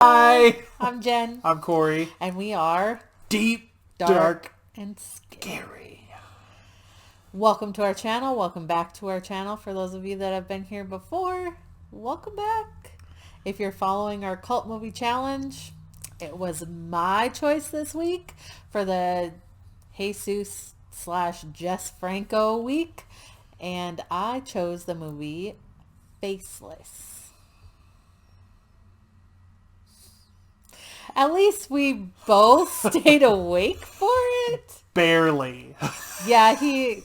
Hi, I'm Jen, I'm Corey. and we are Deep, dark and scary. scary. Welcome to our channel. Welcome back to our channel. For those of you that have been here before, welcome back. If you're following our cult movie challenge, it was my choice this week for the Jesus / Jess Franco week, and I chose the movie Faceless. At least we both stayed awake for it. Barely. Yeah, he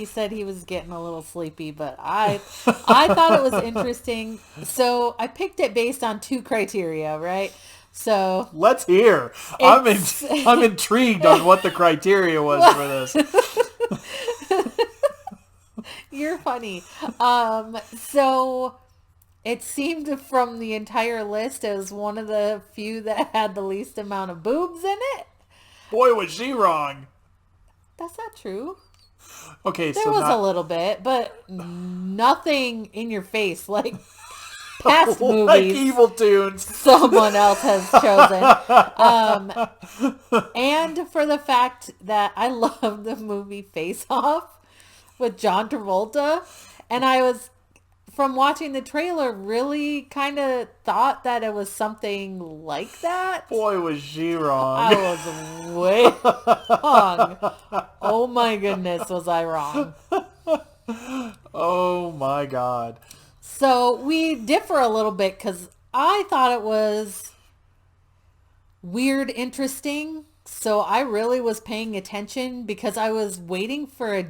said he was getting a little sleepy, but I thought it was interesting. So I picked it based on two criteria, right? So Let's hear. it's I'm intrigued on what the criteria was for this. you're funny. So it seemed from the entire list as one of the few that had the least amount of boobs in it. Boy, was she wrong. That's not true. Okay, There so was a not litum bit, but nothing in your face like past like movies Evil Tunes. someone else has chosen. And for the fact that I love the movie Face Off with John Travolta, and I was, from watching the trailer, really kind of thought that it was something like that. Boy, was she wrong. I was way wrong. Oh my goodness, was I wrong. Oh my God. So we differ a little bit because I thought it was weird, interesting. So I really was paying attention because I was waiting for a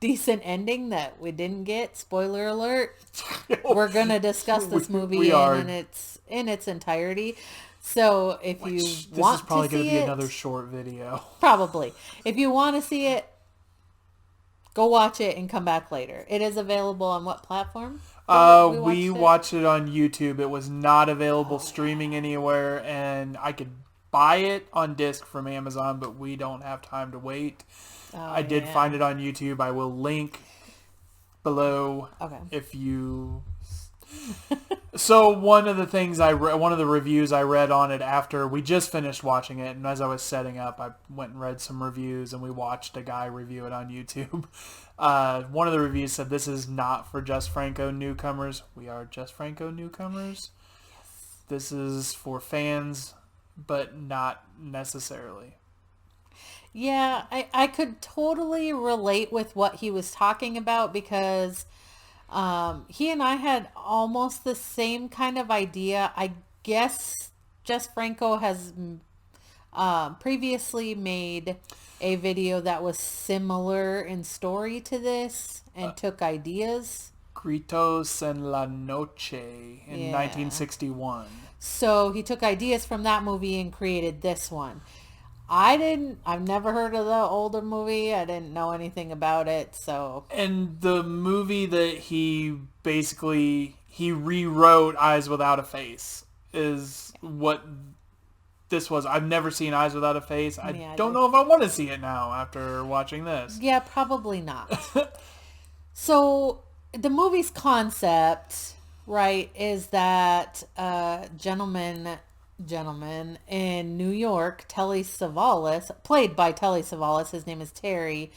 decent ending that we didn't get. Spoiler alert. We're going to discuss this movie we are. in its entirety. So if you This want is probably to see going to be it, another short video. probably. If you want to see it, go watch it and come back later. It is available on what platform? We watched it on YouTube. It was not available streaming anywhere, and I could buy it on disc from Amazon, but we don't have time to wait. I did find it on YouTube. I will link below if you... So one of the things one of the reviews I read on it after we just finished watching it, and as I was setting up, I went and read some reviews, and we watched a guy review it on YouTube. One of the reviews said, "This is not for Just Franco newcomers." We are Just Franco newcomers. Yes. This is for fans, but not necessarily. Yeah, I could totally relate with what he was talking about because he and I had almost the same kind of idea. I guess Jess Franco has previously made a video that was similar in story to this and took ideas. Gritos en la Noche in 1961. So he took ideas from that movie and created this one. I've never heard of the older movie. I didn't know anything about it, so. And the movie that he rewrote Eyes Without a Face is what this was. I've never seen Eyes Without a Face. I don't know if I want to see it now after watching this. Yeah, probably not. So the movie's concept, right, is that gentleman in New York, Telly Savalas, played by Telly Savalas, his name is Terry,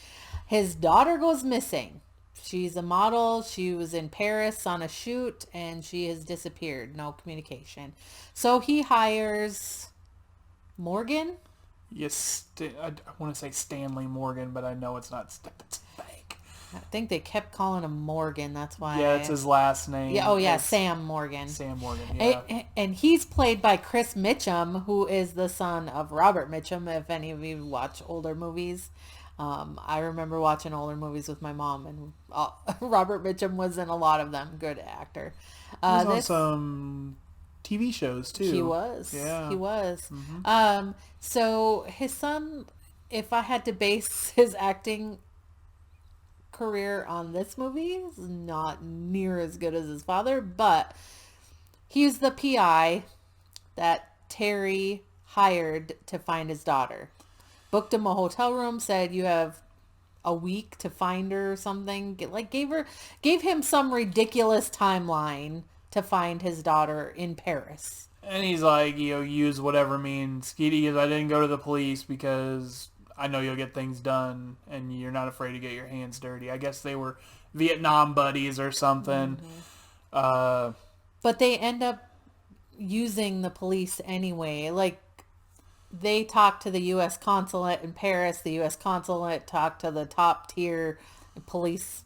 his daughter goes missing. She's a model. She was in Paris on a shoot, and she has disappeared. No communication. So he hires Morgan. Yes, I want to say Stanley Morgan, but I know it's not. I think they kept calling him Morgan. That's why. Yeah, it's his last name. Yeah. Oh, yeah. Sam Morgan. Sam Morgan. Yeah. And he's played by Chris Mitchum, who is the son of Robert Mitchum. If any of you watch older movies, I remember watching older movies with my mom, and Robert Mitchum was in a lot of them. Good actor. He was on some TV shows too. He was. Yeah. He was. Mm-hmm. So his son, if I had to base his acting career on this movie, is not near as good as his father, but he's the PI that Terry hired to find his daughter. Booked him a hotel room, said you have a week to find her or something. Gave him some ridiculous timeline to find his daughter in Paris. And he's like, use whatever means. Skeety goes, I didn't go to the police because I know you'll get things done and you're not afraid to get your hands dirty. I guess they were Vietnam buddies or something. But they end up using the police anyway. Like, they talk to the U.S. consulate in Paris. The U.S. consulate talked to the top tier police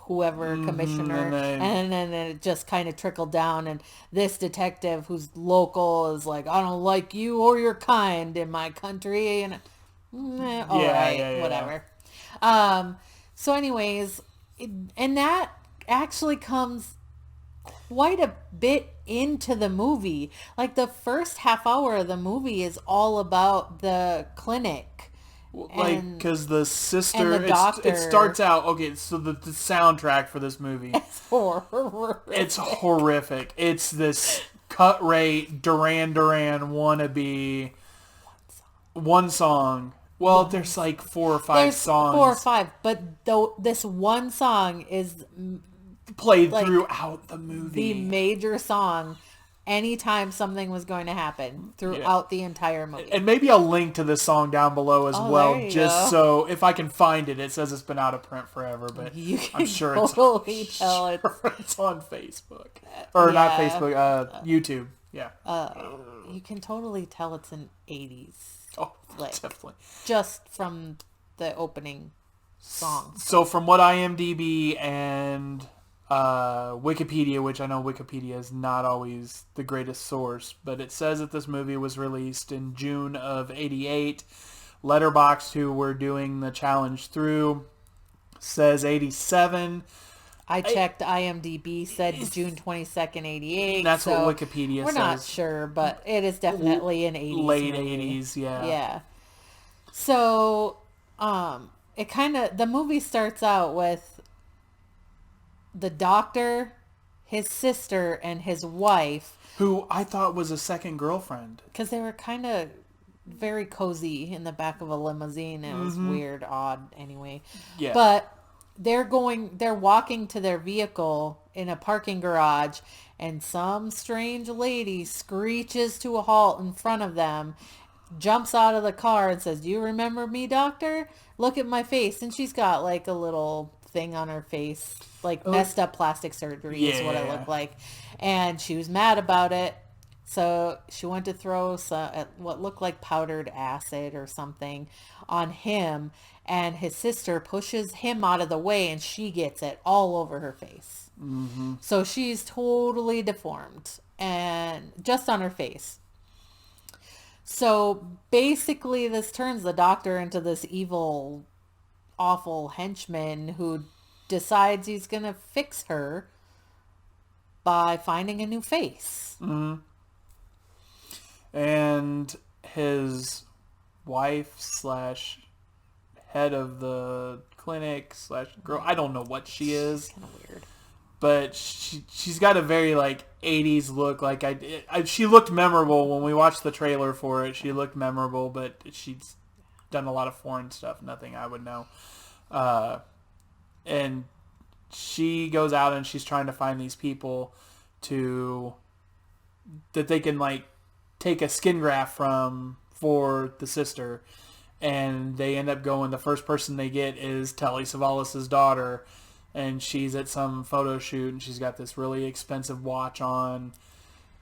whoever commissioner, and then it just kind of trickled down, and this detective who's local is like, I don't like you or your kind in my country, and whatever. So anyways, and that actually comes quite a bit into the movie. Like, the first half hour of the movie is all about the clinic. Like, because the sister, and the doctor, it starts out, okay, so the soundtrack for this movie, it's horrific. It's this cut rate, Duran Duran wannabe, one song. Well, there's like 4 or 5 songs. 4 or 5, but this one song is played like throughout the movie. The major song anytime something was going to happen throughout the entire movie. And maybe I'll link to this song down below as well, just so if I can find it. It says it's been out of print forever, but I'm sure it's on Facebook. Or not Facebook, YouTube. Yeah. You can totally tell it's an 80s. Oh, definitely. Just from the opening song. So from what IMDb and Wikipedia, which I know Wikipedia is not always the greatest source, but it says that this movie was released in June of '88. Letterboxd, who were doing the challenge through, says 87. I checked IMDb, said June 22nd, 88. That's what Wikipedia says. We're not sure, but it is definitely an 80s late movie. 80s, yeah. Yeah. So, the movie starts out with the doctor, his sister, and his wife. Who I thought was a second girlfriend. Because they were kind of very cozy in the back of a limousine. It was weird, odd, anyway. Yeah. But they're walking to their vehicle in a parking garage, and some strange lady screeches to a halt in front of them, jumps out of the car and says, "Do you remember me, doctor? Look at my face." And she's got like a little thing on her face, like messed up plastic surgery is what it looked like. And she was mad about it. So she went to throw what looked like powdered acid or something on him, and his sister pushes him out of the way, and she gets it all over her face. Mm-hmm. So she's totally deformed, and just on her face. So basically this turns the doctor into this evil, awful henchman who decides he's going to fix her by finding a new face. Mm-hmm. And his wife / head of the clinic / girl, I don't know what she is. Kind of weird. But she's got a very like 80s look. Like she looked memorable when we watched the trailer for it. She looked memorable, but she's done a lot of foreign stuff. Nothing I would know. And she goes out and she's trying to find these people that they can like take a skin graft for the sister, and they end up going, the first person they get is Telly Savalas' daughter, and she's at some photo shoot, and she's got this really expensive watch on,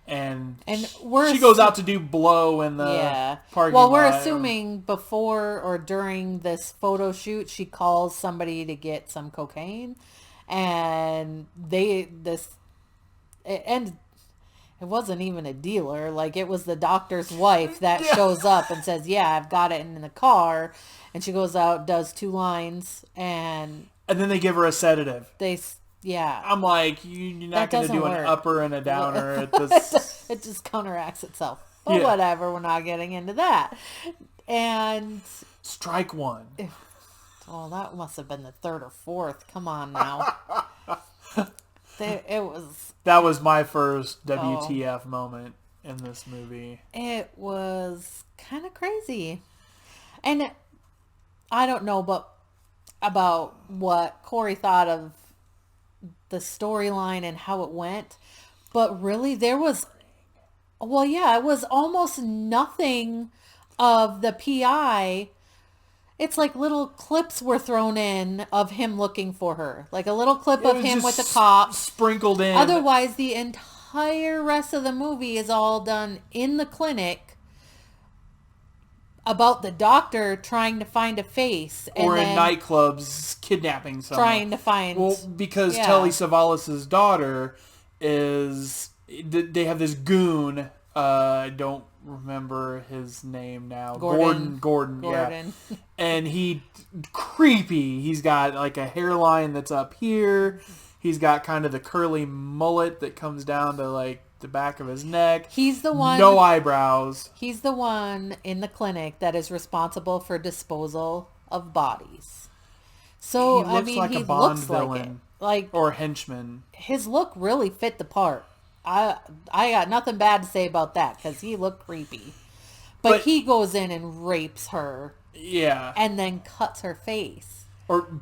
and she goes out to do blow in the parking lot. Well, we're assuming before or during this photo shoot, she calls somebody to get some cocaine, and it wasn't even a dealer. Like, it was the doctor's wife that shows up and says, "Yeah, I've got it in the car." And she goes out, does 2 lines, and then they give her a sedative. I'm like, you're not going to do an upper and a downer at this. It just counteracts itself. But whatever, we're not getting into that. And strike one. That must have been the 3rd or 4th. Come on now. That was my first WTF moment in this movie. It was kind of crazy. And I don't know about what Corey thought of the storyline and how it went, but really there was Well, yeah, it was almost nothing of the PI. It's like little clips were thrown in of him looking for her. Like a little clip It of was him with the just cop. sprinkled in. Otherwise, the entire rest of the movie is all done in the clinic about the doctor trying to find a face. Or and in then nightclubs kidnapping someone. trying to find... Well, because yeah. Telly Savalas' daughter is... They have this goon. I don't remember his name now. Gordon, yeah. And he... creepy. He's got like a hairline that's up here. He's got kind of the curly mullet that comes down to like the back of his neck. He's the one... No eyebrows. He's the one in the clinic that is responsible for disposal of bodies. So, He looks like he a Bond looks villain. Like Or henchman. his look really fit the part. I got nothing bad to say about that because he looked creepy. But he goes in and rapes her. Yeah. And then cuts her face. Or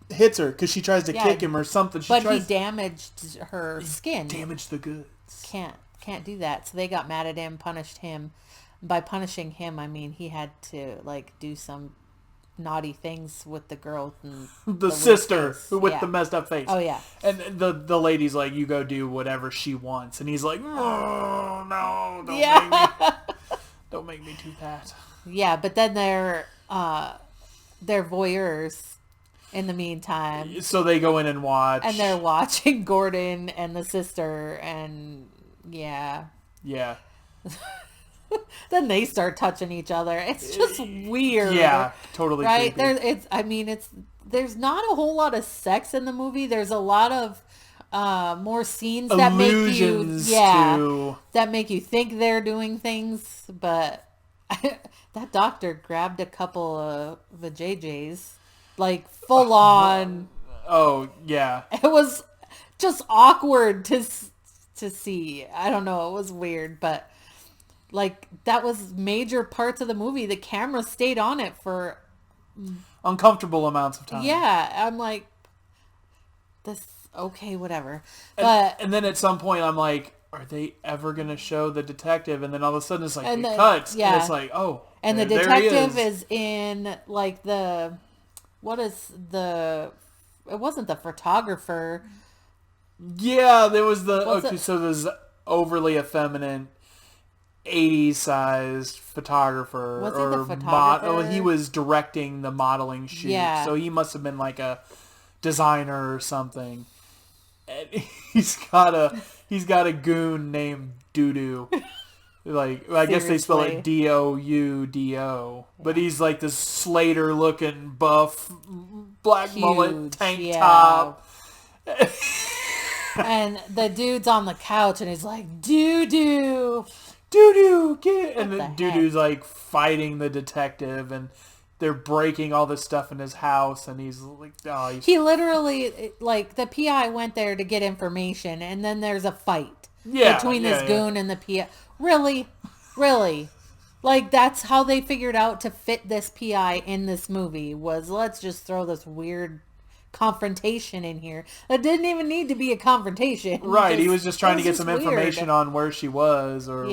hits her because she tries to kick him or something. He damaged her skin. Damaged the goods. Can't do that. So they got mad at him, punished him. By punishing him, I mean he had to like do some naughty things with the girl and the sister with the messed up face. Oh yeah. And the lady's like, you go do whatever she wants, and he's like, oh no, don't make me too fat. Yeah, but then they're voyeurs in the meantime. So they go in and watch. And they're watching Gordon and the sister, and yeah. Yeah. Then they start touching each other. It's just weird. Yeah, totally right? creepy. There's not a whole lot of sex in the movie. There's a lot of more scenes Allusions that make you think they're doing things, but that doctor grabbed a couple of the JJs, like full on. Oh yeah, it was just awkward to see. I don't know, it was weird, but like that was major parts of the movie. The camera stayed on it for uncomfortable amounts of time. Yeah, I'm like, this okay, whatever. But and then at some point I'm like, are they ever gonna show the detective? And then all of a sudden it's like it cuts. Yeah. And it's like, oh, and the detective is in like it wasn't the photographer. Yeah, there was so there's overly effeminate 80s sized photographer. Was he the photographer? He was directing the modeling shoot. Yeah. So he must have been like a designer or something. And he's got a goon named Doodoo. Like, I guess they spell it Doudo, but he's like this Slater looking buff, black mullet, tank top. And the dude's on the couch and he's like, Doo-doo, get it. And then Doodoo's like fighting the detective and they're breaking all this stuff in his house and he's like, he literally, like, the PI went there to get information and then there's a fight between this goon and the PI. Really? Like, that's how they figured out to fit this PI in this movie, was let's just throw this weird confrontation in here. It didn't even need to be a confrontation. Right, he was just trying to get some information on where she was or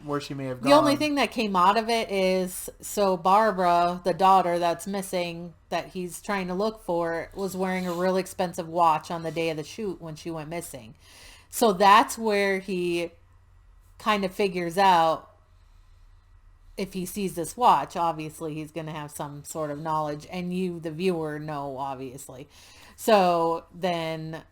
where she may have gone. The only thing that came out of it is, so Barbara, the daughter that's missing, that he's trying to look for, was wearing a real expensive watch on the day of the shoot when she went missing. So that's where he kind of figures out, if he sees this watch, obviously he's going to have some sort of knowledge, and you, the viewer, know, obviously. So then,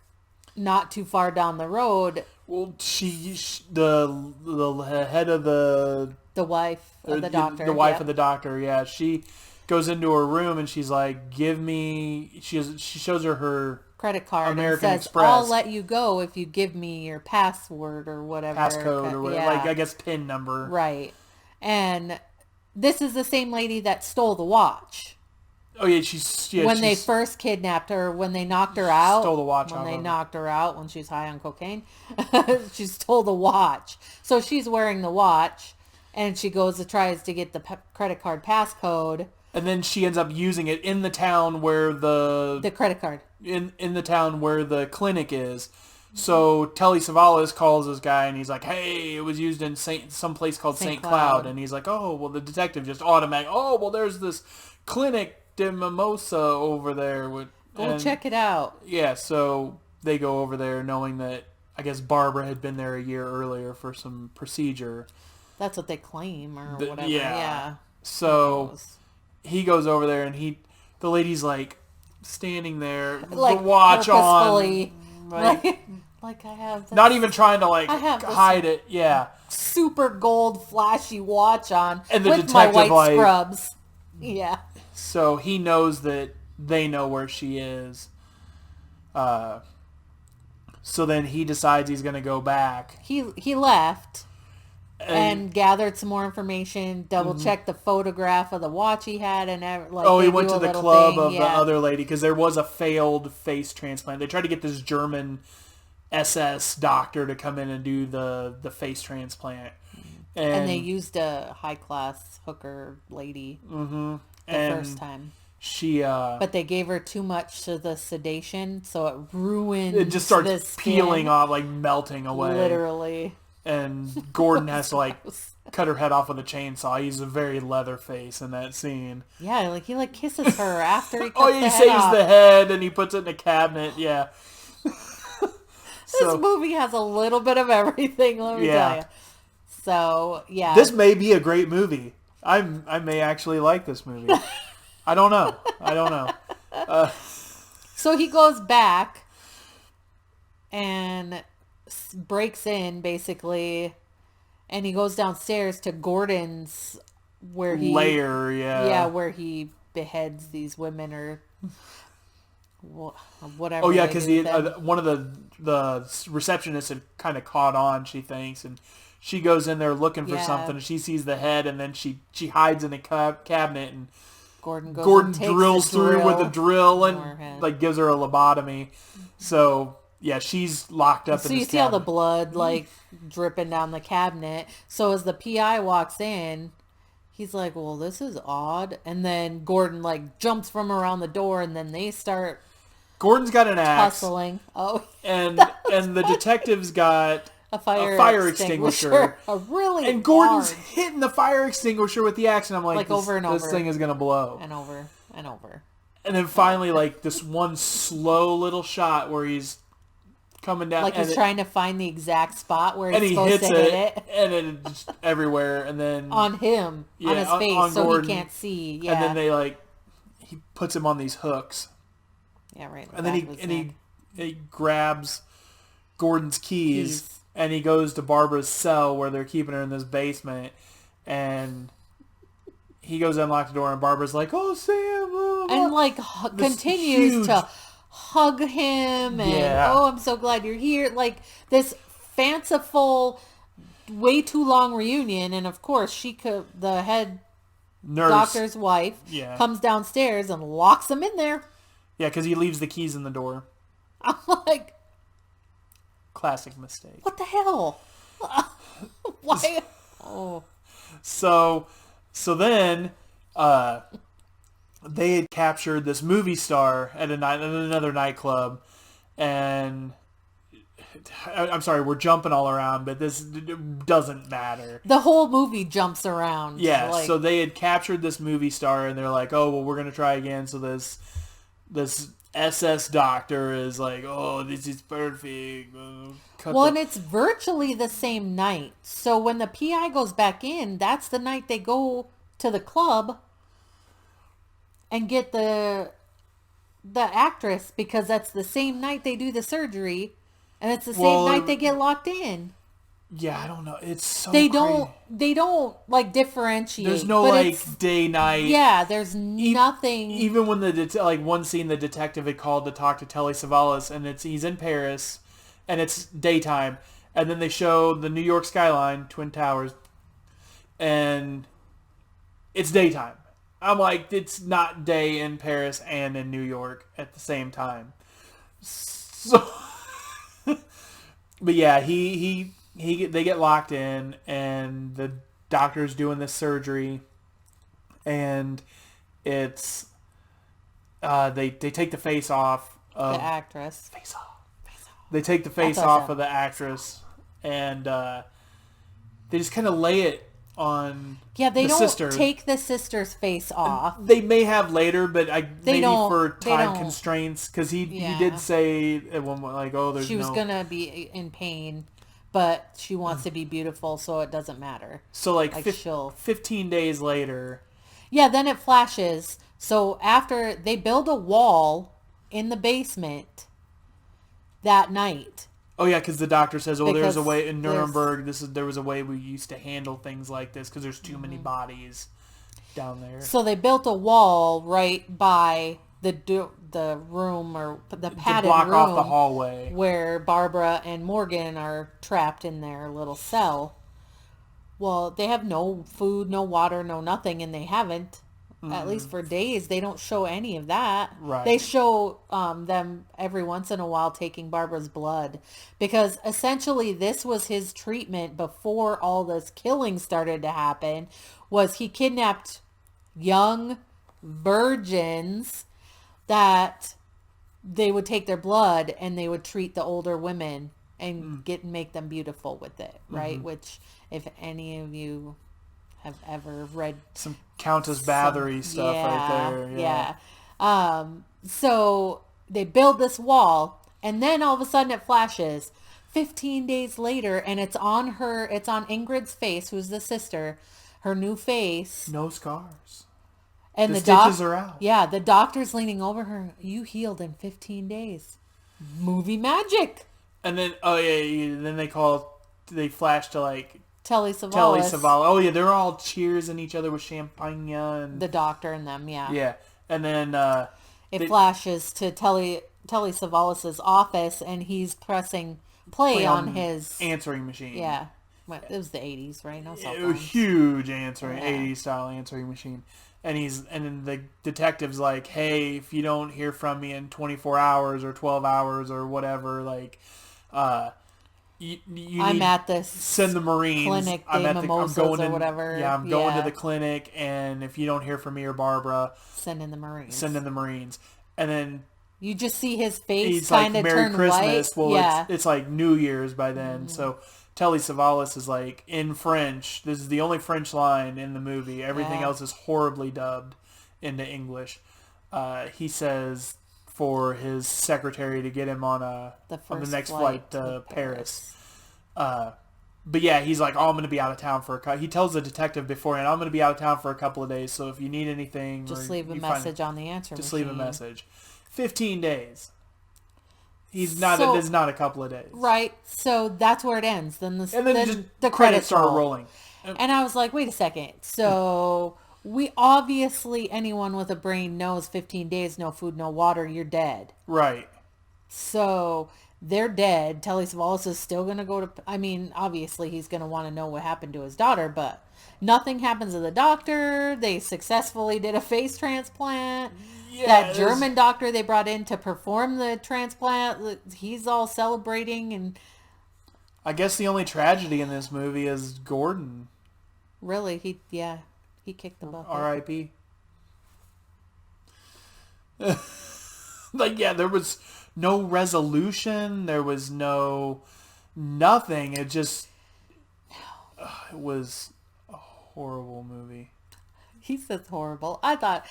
not too far down the road, well, the head of the wife of the doctor, of the doctor, she goes into her room and she's like, "Give me." She shows her credit card American and says, Express. "I'll let you go if you give me your password or whatever, passcode or whatever, like I guess PIN number." Right. And this is the same lady that stole the watch. Oh yeah, when they first kidnapped her, when they knocked her out, stole the watch. When they knocked her out when she's high on cocaine, she stole the watch. So she's wearing the watch, and she tries to get the credit card passcode. And then she ends up using it in the town where the credit card in the town where the clinic is. So Telly Savalas calls this guy and he's like, hey, it was used in some place called St. Cloud. And he's like, oh, well, the detective just automatic, oh, well, there's this Clinic de Mimosa over there. Go check it out. Yeah, so they go over there knowing that, I guess, Barbara had been there a year earlier for some procedure. That's what they claim or whatever. Yeah. So he goes over there and the lady's like standing there, like the watch on. Like I have this, not even trying to hide it. Yeah. Super gold flashy watch on and the with my detective white scrubs. Yeah. So he knows that they know where she is. So then he decides he's going to go back. He left and gathered some more information, double-checked the photograph of the watch he had, and he went to the club of the other lady because there was a failed face transplant. They tried to get this German SS doctor to come in and do the face transplant. And they used a high-class hooker lady the first time. But they gave her too much to the sedation, so it ruined. It just starts peeling off, like melting away. Literally. And Gordon has to cut her head off with a chainsaw. He's a very leather face in that scene. Yeah, he kisses her after he cuts he saves the head and he puts it in a cabinet. Yeah. This movie has a little bit of everything, let me tell you. So, yeah. This may be a great movie. I may actually like this movie. I don't know. So he goes back and breaks in, basically, and he goes downstairs to Gordon's lair, where he beheads these women or whatever. Oh yeah, because one of the receptionists had kind of caught on, she thinks, and she goes in there looking for something, and she sees the head, and then she hides in a cabinet, and Gordon drills through with a drill and gives her a lobotomy. So yeah, she's locked up. So you see all the blood dripping down the cabinet. So as the PI walks in, he's like, "Well, this is odd." And then Gordon jumps from around the door, and then they start. Gordon's got an axe. Tussling. Oh, and the detective's got a fire extinguisher. And Gordon's hitting the fire extinguisher with the axe, and I'm like over and over. This thing is gonna blow. And over and over. And then finally, this one slow little shot where he's coming down, he's trying to find the exact spot where he's supposed to hit it, and it's everywhere, and then on him, on his face, on so Gordon, he can't see. Yeah. And then he puts him on these hooks. Yeah, right. And then he grabs Gordon's keys. And he goes to Barbara's cell where they're keeping her in this basement. And he goes to unlock the door, and Barbara's like, "Oh, Sam." Blah, blah. And continues to hug him. And, "Oh, I'm so glad you're here." This fanciful, way too long reunion. And of course, the head nurse, doctor's wife, comes downstairs and locks him in there. Yeah, because he leaves the keys in the door. I'm like... Classic mistake. What the hell? Why? Oh. So then they had captured this movie star at another nightclub, and I'm sorry, we're jumping all around, but this doesn't matter. The whole movie jumps around. Yeah, so they had captured this movie star, and they're like, "Oh, well, we're going to try again." So this SS doctor is like, "Oh, this is perfect." And it's virtually the same night. So when the PI goes back in, that's the night they go to the club and get the actress, because that's the same night they do the surgery, and it's the same night they get locked in. Yeah, I don't know. It's so they don't differentiate. There's no day night. Yeah, there's nothing. Even when one scene, the detective had called to talk to Telly Savalas, and he's in Paris, and it's daytime, and then they show the New York skyline, Twin Towers, and it's daytime. I'm like, it's not day in Paris and in New York at the same time. So, but yeah, they get locked in, and the doctor's doing this surgery, and they take the face off of the actress. Face off. They take the face off of the actress, and they just kind of lay it on they don't sister. take the sister's face off. They may have later, but maybe for time constraints, because he did say at one point, like, oh, she was going to be in pain, but she wants to be beautiful, so it doesn't matter. So, like 15 days later. Yeah, then it flashes. So after they build a wall in the basement that night. Oh yeah, because the doctor says, "Oh, there's a way in Nuremberg. There was a way we used to handle things like this because there's too many bodies down there." So they built a wall right by the room or the padded to block room off the hallway where Barbara and Morgan are trapped in their little cell. Well, they have no food, no water, no nothing, and they haven't. At least for days. They don't show any of that. Right. They show them every once in a while taking Barbara's blood. Because essentially this was his treatment before all this killing started to happen. Was he kidnapped young virgins that they would take their blood and they would treat the older women and make them beautiful with it. Right? Which, if any of you have ever read some Countess Bathory stuff right there. Yeah. So they build this wall, and then all of a sudden it flashes 15 days later, and it's on Ingrid's face, who's the sister, her new face. No scars. And the stitches are out. Yeah, the doctor's leaning over her. You healed in 15 days. Movie magic. And then, then they flash to like Telly Savalas. Oh yeah, they're all cheersing each other with champagne and the doctor and them, yeah. Yeah. And then it flashes to Telly Savalas' office, and he's pressing play on his answering machine. Yeah. It was the 80s, right? No cell phones. It was huge 80s style answering machine. And then the detective's like, "Hey, if you don't hear from me in 24 hours or 12 hours or whatever, like I'm at this send the Marines clinic, I'm going or whatever. Yeah, I'm going to the clinic, and if you don't hear from me or Barbara, send in the Marines. And then you just see his face kind of turn Christmas. white. Well, it's like New Year's by then. So Telly Savalas is like in French. This is the only French line in the movie. Everything else is horribly dubbed into English. He says for his secretary to get him on the next flight to Paris. But yeah, he's like, "Oh, I'm going to be out of town for he tells the detective beforehand, "I'm going to be out of town for a couple of days, so if you need anything, just leave a message on the answer machine." Just leave a message. 15 days. It's not a couple of days. Right. So that's where it ends. Then the credits start rolling. And I was like, wait a second. So we obviously, anyone with a brain knows 15 days, no food, no water, you're dead. Right. So they're dead. Telly Savalas is still going to go to, obviously he's going to want to know what happened to his daughter, but nothing happens to the doctor. They successfully did a face transplant. Yeah, that German doctor they brought in to perform the transplant, he's all celebrating. And I guess the only tragedy in this movie is Gordon. Really? He kicked the bucket. R.I.P. There was no resolution. There was nothing. It just, it was a horrible movie. He says horrible. I thought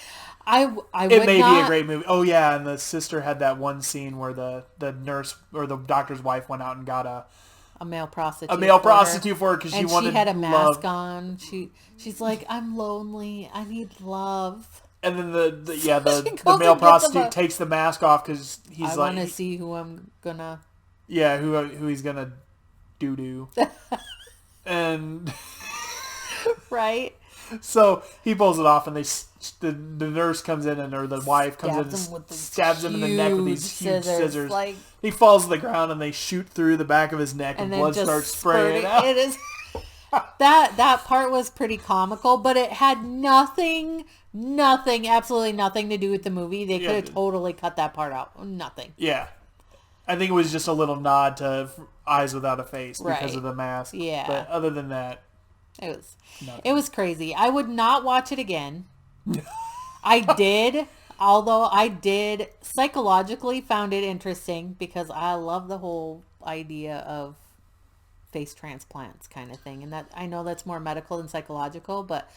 it may be a great movie. Oh yeah, and the sister had that one scene where the nurse or the doctor's wife went out and got a male prostitute. For her because she wanted. And she had a mask on. She's like, "I'm lonely. I need love." And then the male prostitute takes the mask off because he's I want to see who I'm gonna. Yeah, who he's gonna doo. And right. So he pulls it off, and the nurse comes in, or the wife comes in and stabs him in the neck with these huge scissors. He falls to the ground, and they shoot through the back of his neck, and blood starts spraying out. It is that part was pretty comical, but it had nothing, absolutely nothing to do with the movie. They could have totally cut that part out. Nothing. Yeah, I think it was just a little nod to Eyes Without a Face because of the mask. Yeah, but other than that. It was crazy. I would not watch it again. I did. Although I did psychologically found it interesting because I love the whole idea of face transplants kind of thing. And that I know that's more medical than psychological, but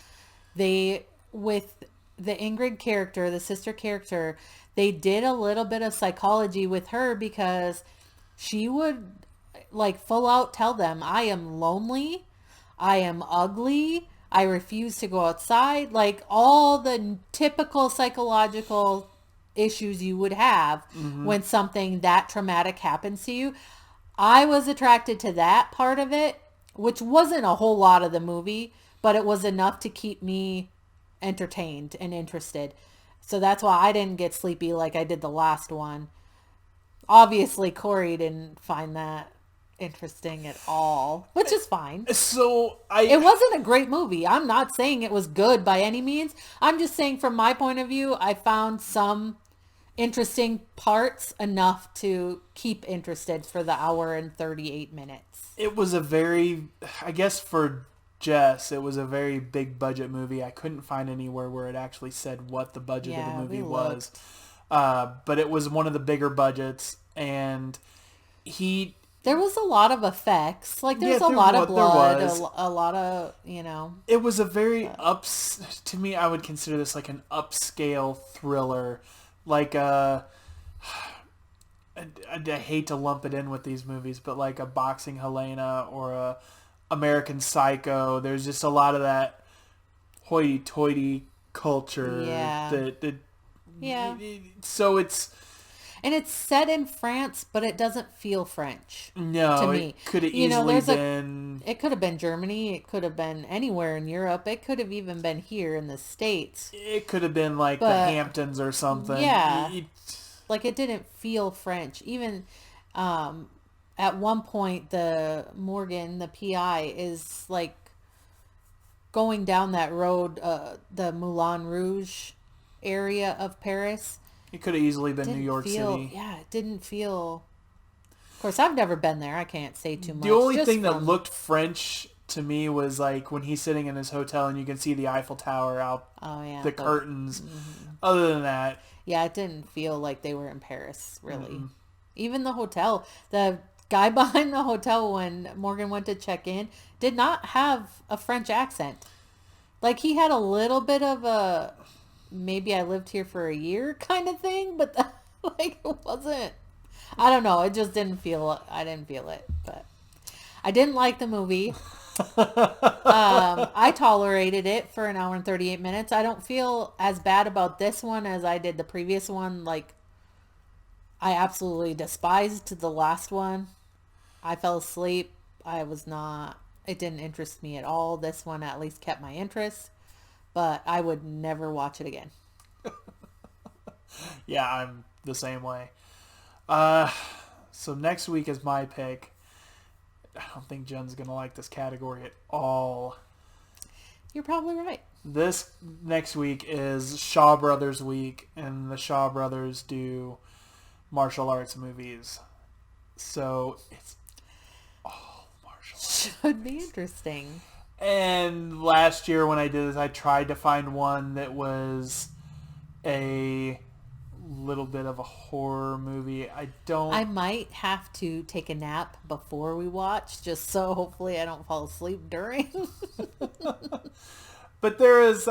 they, with the Ingrid character, the sister character, they did a little bit of psychology with her because she would like full out tell them, I am lonely, I am ugly, I refuse to go outside, like all the typical psychological issues you would have when something that traumatic happens to you. I was attracted to that part of it, which wasn't a whole lot of the movie, but it was enough to keep me entertained and interested. So that's why I didn't get sleepy like I did the last one. Obviously, Corey didn't find that interesting at all, which is fine. So It wasn't a great movie. I'm not saying it was good by any means. I'm just saying from my point of view, I found some interesting parts enough to keep interested for the hour and 38 minutes. it was a very, I guess for Jess, it was a very big budget movie. I couldn't find anywhere where it actually said what the budget of the movie was. But it was one of the bigger budgets, and there was a lot of effects. Like there's a lot of blood, a lot of, It was a very to me, I would consider this like an upscale thriller. Like I hate to lump it in with these movies, but like a Boxing Helena or a American Psycho. There's just a lot of that hoity-toity culture. Yeah. So it's... And it's set in France, but it doesn't feel French. No, to me. It could have easily been... It could have been Germany. It could have been anywhere in Europe. It could have even been here in the States. It could have been like the Hamptons or something. Yeah. Like it didn't feel French. Even at one point, the Morgan, the PI, is like going down that road, the Moulin Rouge area of Paris. It could have easily been New York City. Yeah, it didn't feel... Of course, I've never been there. I can't say too much. The only thing that looked French to me was like when he's sitting in his hotel and you can see the Eiffel Tower out the curtains. Mm-hmm. Other than that... Yeah, it didn't feel like they were in Paris, really. Mm-hmm. Even the hotel, the guy behind the hotel when Morgan went to check in did not have a French accent. Like he had a little bit of a... maybe I lived here for a year kind of thing, but like it wasn't, I don't know. It just didn't feel, I didn't feel it, but I didn't like the movie. I tolerated it for an hour and 38 minutes. I don't feel as bad about this one as I did the previous one. Like I absolutely despised the last one. I fell asleep. It didn't interest me at all. This one at least kept my interest. But I would never watch it again. Yeah, I'm the same way. So next week is my pick. I don't think Jen's going to like this category at all. You're probably right. This next week is Shaw Brothers week, and the Shaw Brothers do martial arts movies. So it's all martial arts. Should be interesting. And last year when I did this, I tried to find one that was a little bit of a horror movie. I might have to take a nap before we watch, just so hopefully I don't fall asleep during. But there's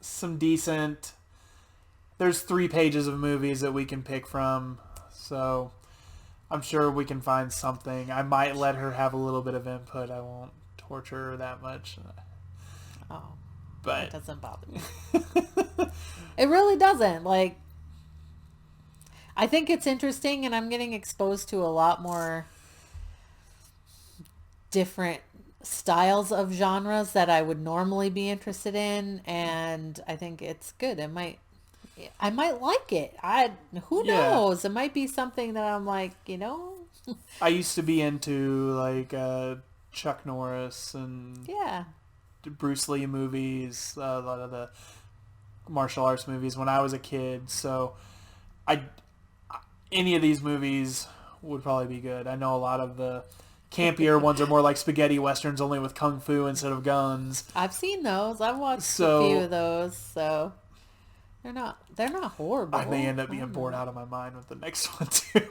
some decent... There's 3 pages of movies that we can pick from, so I'm sure we can find something. I might let her have a little bit of input. I won't torture her that much. Oh, but it doesn't bother me. It really doesn't. Like, I think it's interesting, and I'm getting exposed to a lot more different styles of genres that I would normally be interested in, and I think it's good. I might like it. Who knows? It might be something that I'm like, I used to be into like Chuck Norris and Bruce Lee movies, a lot of the martial arts movies when I was a kid. So any of these movies would probably be good. I know a lot of the campier ones are more like spaghetti westerns, only with kung fu instead of guns. I've seen those. I've watched a few of those. So They're not horrible. I may end up being bored out of my mind with the next one too.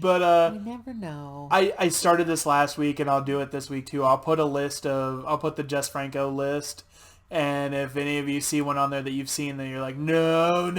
But you never know. I started this last week and I'll do it this week too. I'll put the Jess Franco list. And if any of you see one on there that you've seen, then you're like, no,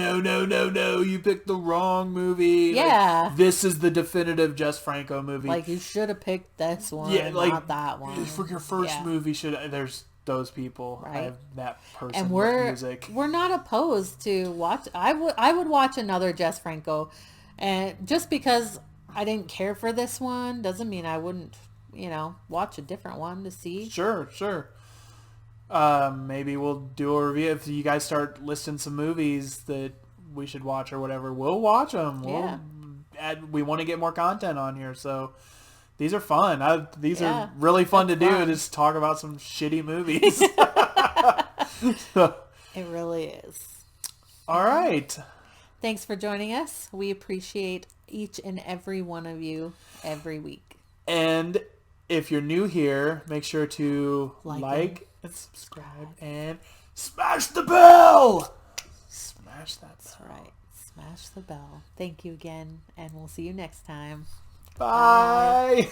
you picked the wrong movie. Yeah. Like, this is the definitive Jess Franco movie. Like, you should have picked this one, not that one. For your first movie, there's those people. Right. I have that person And with music. we're not opposed to watch. I would watch another Jess Franco, and just because I didn't care for this one doesn't mean I wouldn't, watch a different one to see. Sure. Maybe we'll do a review if you guys start listing some movies that we should watch or whatever. We'll watch them. We want to get more content on here, so these are fun. These are really fun to do. Just talk about some shitty movies. It really is. All right. Thanks for joining us. We appreciate each and every one of you every week. And if you're new here, make sure to like and subscribe and smash the bell. Smash that bell. That's right. Smash the bell. Thank you again, and we'll see you next time. Bye.